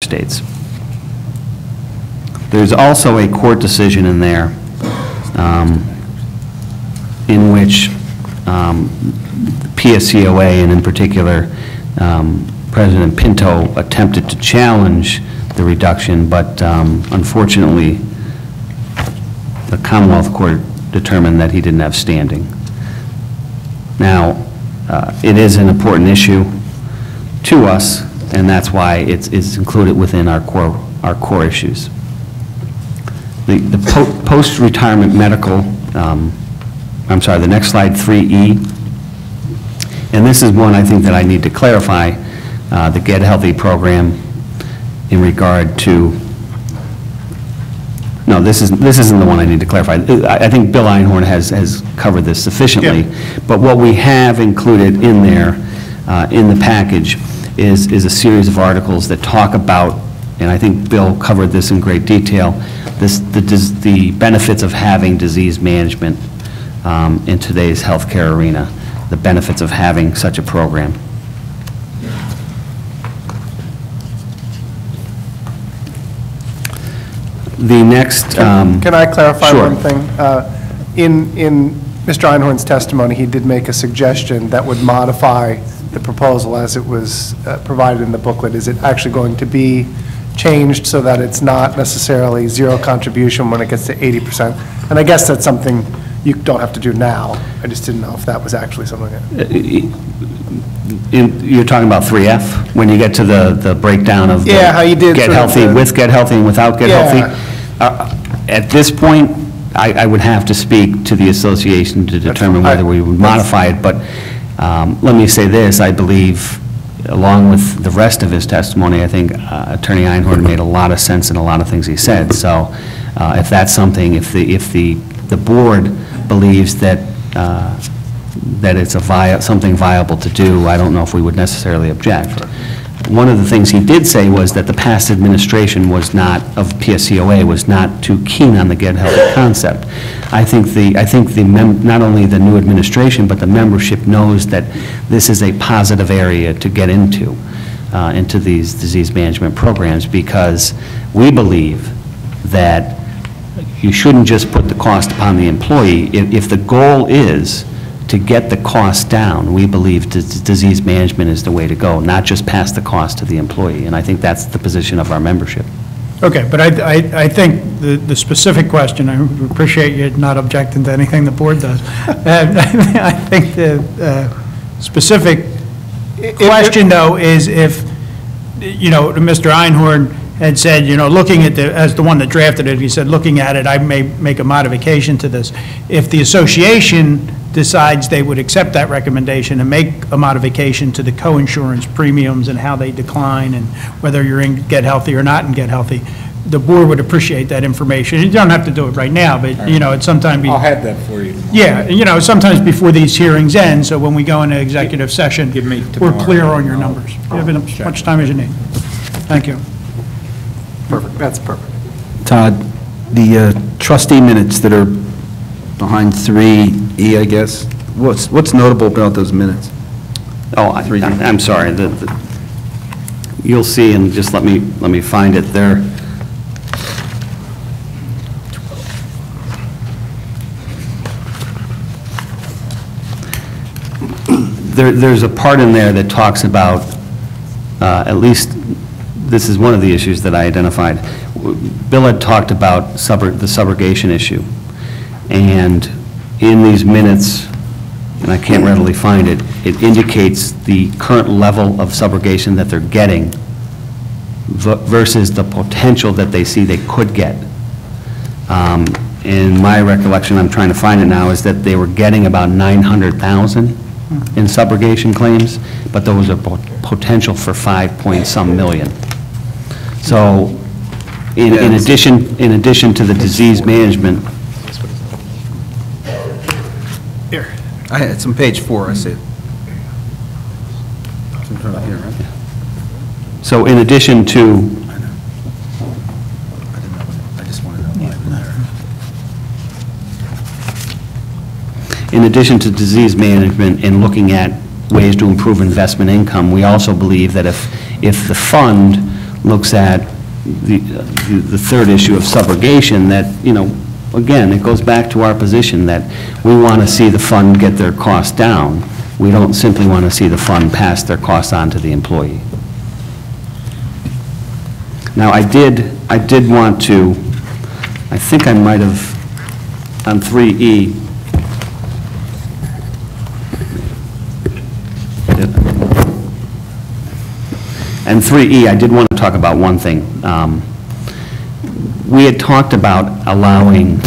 states. There's also a court decision in there in which PSCOA, and in particular President Pinto, attempted to challenge the reduction, but unfortunately the Commonwealth Court determined that he didn't have standing. Now, it is an important issue to us, and that's why it's included within our core issues. The post-retirement medical, I'm sorry, the next slide, 3E, and this is one I think that I need to clarify, the Get Healthy program in regard to, no, this isn't the one I need to clarify. I think Bill Einhorn has covered this sufficiently, yeah. But what we have included in there, in the package, is a series of articles that talk about, and I think Bill covered this in great detail, the benefits of having disease management in today's healthcare arena, the benefits of having such a program. The next... Can I clarify sure. one thing? In Mr. Einhorn's testimony, he did make a suggestion that would modify the proposal as it was provided in the booklet. Is it actually going to be changed so that it's not necessarily zero contribution when it gets to 80%? And I guess that's something you don't have to do now. I just didn't know if that was actually something that... You're talking about 3F, when you get to the breakdown of how you did Get Healthy with Get Healthy and without Get Healthy. At this point, I would have to speak to the association to determine whether we would modify it, but let me say this, I believe, along with the rest of his testimony, I think Attorney Einhorn made a lot of sense in a lot of things he said. So if that's something, if the board believes that that it's something viable to do, I don't know if we would necessarily object. One of the things he did say was that the past administration was not, of PSCOA, was not too keen on the Get Healthy concept. I think not only the new administration, but the membership knows that this is a positive area to get into these disease management programs, because we believe that you shouldn't just put the cost upon the employee. If the goal is to get the cost down, we believe disease management is the way to go, not just pass the cost to the employee. And I think that's the position of our membership. Okay, but I think the specific question, I appreciate you not objecting to anything the board does. I think the specific question, though, is if, you know, Mr. Einhorn had said, you know, looking at as the one that drafted it, he said, looking at it, I may make a modification to this. If the association decides they would accept that recommendation and make a modification to the co-insurance premiums and how they decline and whether you're in Get Healthy or not in Get Healthy, the board would appreciate that information. You don't have to do it right now, but, you know, it's sometime... I'll have that for you tomorrow. Yeah, you know, sometimes before these hearings end, so when we go into executive session, we're clear on your numbers. You have as much time as you need. Thank you. Perfect. That's perfect. Todd, the trustee minutes that are behind 3E, I guess, what's notable about those minutes? Oh, I'm sorry. You'll see, and just let me find it there. There's a part in there that talks about, at least this is one of the issues that I identified. Bill had talked about the subrogation issue. And in these minutes, and I can't readily find it, it indicates the current level of subrogation that they're getting versus the potential that they see they could get. In my recollection, I'm trying to find it now, is that they were getting about 900,000 in subrogation claims, but there was a potential for 5-point-some million. So, in addition to the disease management. Here, it's on page 4. I see it. So, in addition to. I just want to know why. In addition to disease management and looking at ways to improve investment income, we also believe that if the fund looks at the third issue of subrogation, that, again, it goes back to our position that we want to see the fund get their costs down. We don't simply want to see the fund pass their costs on to the employee. Now, I did want to, I think I might have, on 3E, and 3E, I did want to talk about one thing. We had talked about allowing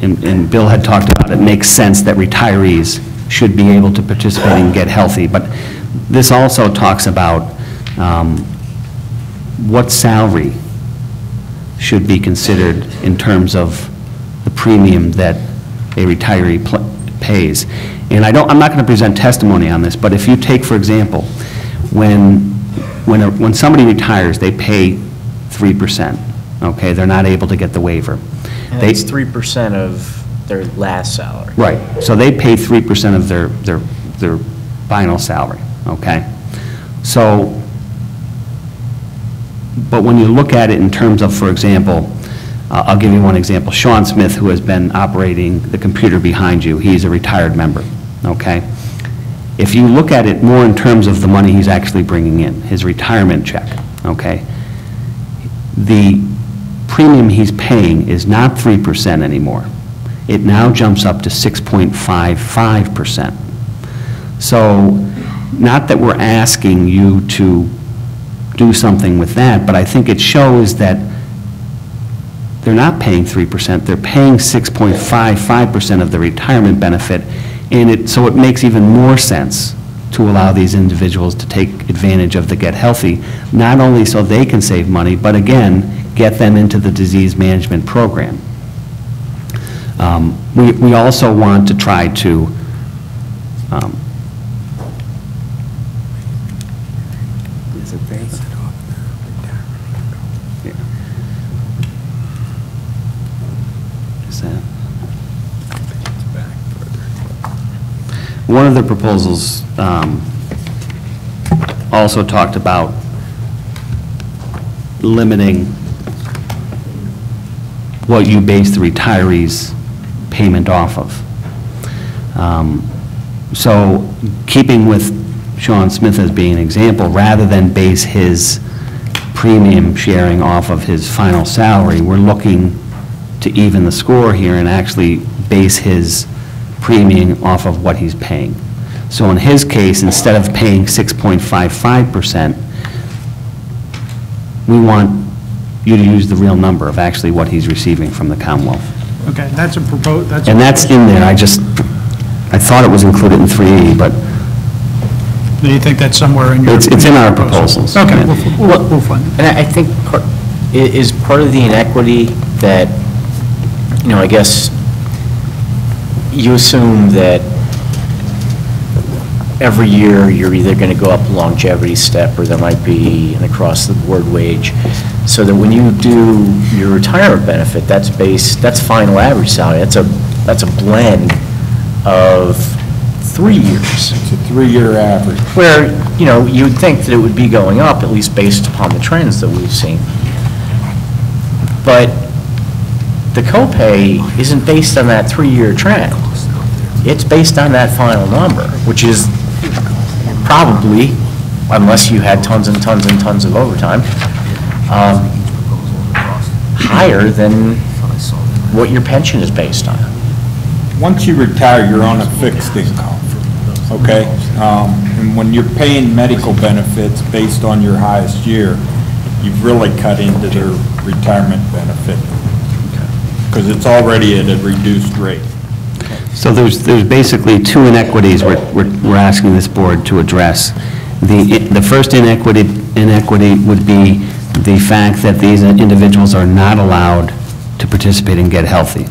and Bill had talked about it makes sense that retirees should be able to participate and get healthy, but this also talks about what salary should be considered in terms of the premium that a retiree pays. And I'm not going to present testimony on this, but if you take, for example, when somebody retires, they pay 3%, okay? They're not able to get the waiver. And it's 3% of their last salary. Right. So they pay 3% of their final salary, okay? So, but when you look at it in terms of, for example, I'll give you one example. Sean Smith, who has been operating the computer behind you, he's a retired member, okay? If you look at it more in terms of the money he's actually bringing in, his retirement check, okay? The premium he's paying is not 3% anymore. It now jumps up to 6.55%. So, not that we're asking you to do something with that, but I think it shows that they're not paying 3%, they're paying 6.55% of the retirement benefit, and so it makes even more sense to allow these individuals to take advantage of the Get Healthy, not only so they can save money, but again, get them into the disease management program. We also want to try to one of the proposals also talked about limiting what you base the retirees' payment off of. So keeping with Sean Smith as being an example, rather than base his premium sharing off of his final salary, we're looking to even the score here and actually base his premium off of what he's paying. So in his case, instead of paying 6.55%, we want you to use the real number of actually what he's receiving from the Commonwealth. Okay, that's a proposal. And that's in there. I thought it was included in 3E, but Do you think that's somewhere in your? it's in our proposals. Okay, Yeah. we'll find it. And I think is part of the inequity that, I guess you assume that every year you're either going to go up a longevity step or there might be an across-the-board wage, so that when you do your retirement benefit, that's final average salary. That's a blend of 3 years. It's a 3-year average. Where, you'd think that it would be going up, at least based upon the trends that we've seen. But the copay isn't based on that 3-year trend. It's based on that final number, which is probably, unless you had tons and tons and tons of overtime, higher than what your pension is based on. Once you retire, you're on a fixed income, okay? And when you're paying medical benefits based on your highest year, you've really cut into their retirement benefit because it's already at a reduced rate. So there's basically two inequities we're asking this board to address. The first inequity would be the fact that these individuals are not allowed to participate and get healthy.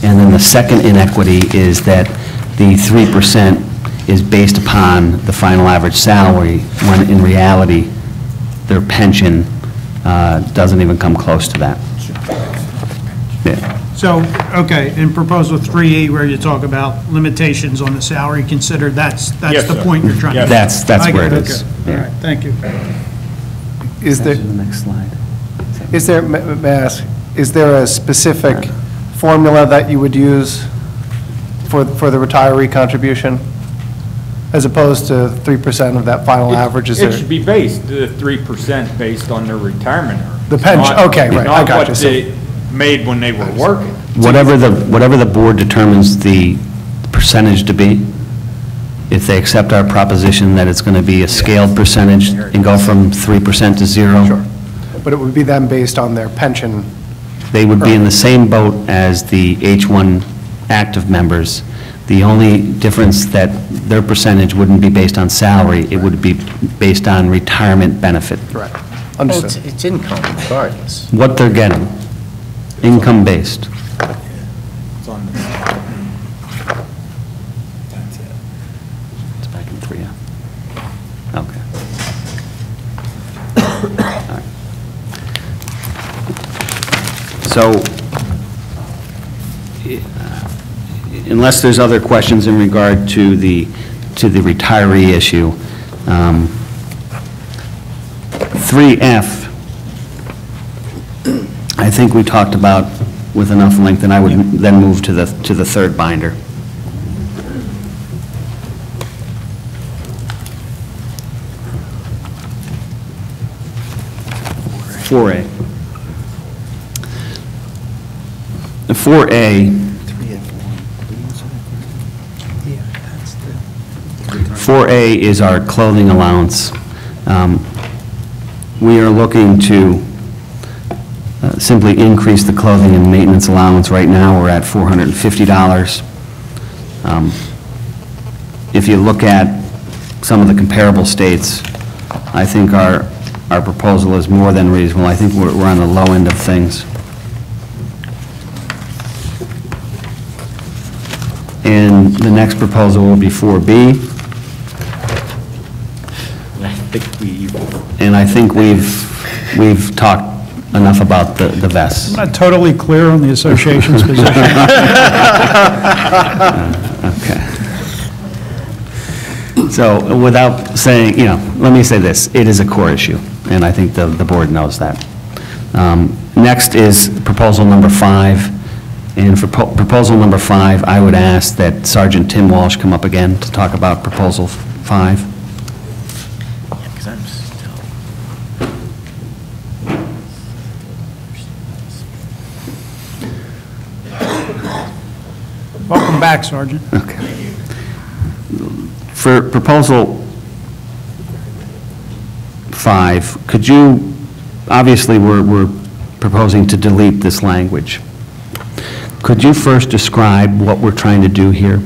And then the second inequity is that the 3% is based upon the final average salary, when in reality, their pension doesn't even come close to that. Yeah. So, okay, in proposal 3E, where you talk about limitations on the salary considered, that's Yes, the sir. point you're trying to Yes. make. That's I where get it is. Okay, all Yeah. right, thank you. is there, The next slide. is there, may I ask, is there a specific formula that you would use for the retiree contribution? As opposed to 3% of that final average, is there? It should be based, the 3% based on their retirement earnings. The pension, not- okay, right, I got you. Not what they made when they were working. Whatever the board determines the percentage to be, if they accept our proposition that it's going to be a scaled percentage and go from 3% to 0. Sure. But it would be then based on their pension. They would be in the same boat as the H-1 active members. The only difference that their percentage wouldn't be based on salary, it would be based on retirement benefit. Correct. Well, Understood. it's income regardless. What they're getting, income-based. It's on the- That's it. It's back in 3F. Okay. All right. So, unless there's other questions in regard to the retiree issue, 3F, I think we talked about with enough length, and I would then move to the third binder. The 4A. 4A is our clothing allowance. We are looking to simply increase the clothing and maintenance allowance. Right now, we're at $450. If you look at some of the comparable states, I think our proposal is more than reasonable. I think we're on the low end of things. And the next proposal will be 4B. And I think we've talked enough about the vests. I'm not totally clear on the association's position. Okay. So without saying, let me say this, it is a core issue, and I think the board knows that. Next is proposal number 5. And for proposal number 5, I would ask that Sergeant Tim Walsh come up again to talk about proposal 5. Yeah, because I'm still... Welcome back, Sergeant. Okay. For proposal 5, could you, obviously, we're proposing to delete this language. Could you first describe what we're trying to do here?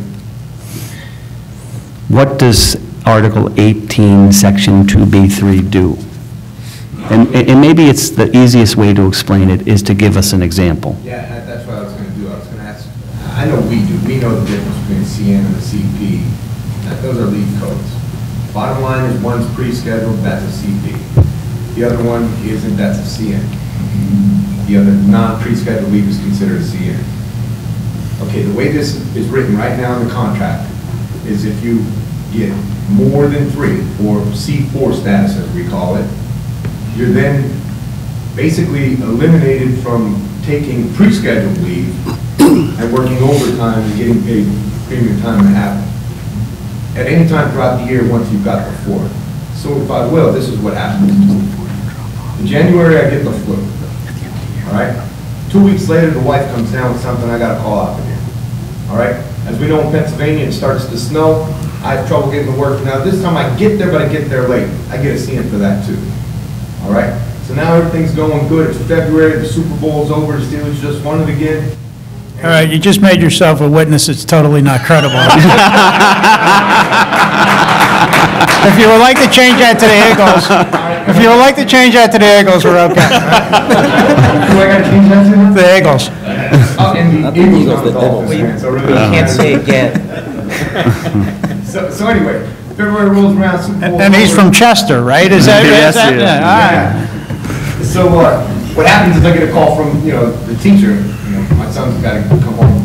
What does Article 18, Section 2B3 do? And maybe it's the easiest way to explain it is to give us an example. Yeah, that's what I was going to do. I was going to ask, I know we do. We know the difference between CN and the CP. Those are leave codes. Bottom line is one's pre-scheduled, that's a CP. The other one isn't, that's a CN. The other non-pre-scheduled leave is considered a CN. Okay, the way this is written right now in the contract is if you get more than 3, or C4 status as we call it, you're then basically eliminated from taking pre-scheduled leave and working overtime and getting paid premium time and a half at any time throughout the year once you've got the 4. So if I will, this is what happens. In January, I get the flu. All right? 2 weeks later, the wife comes down with something, I got to call out again. All right? As we know in Pennsylvania, it starts to snow. I have trouble getting to work. Now, this time I get there, but I get there late. I get a CN for that, too. All right? So now everything's going good. It's February. The Super Bowl's over. The Steelers just won it again. All right, you just made yourself a witness that's totally not credible. If you would like to change that to the Eagles, we're okay. Do I got to change that to? The Eagles. Oh, and the Eagles not the Dolphins, man, so really. Can't say again. So anyway, February rolls around, Super Bowl. And he's from Chester, right? Is that? Yes, he is. Yeah, all right. So what happens is I get a call from, the teacher, my son's got to come home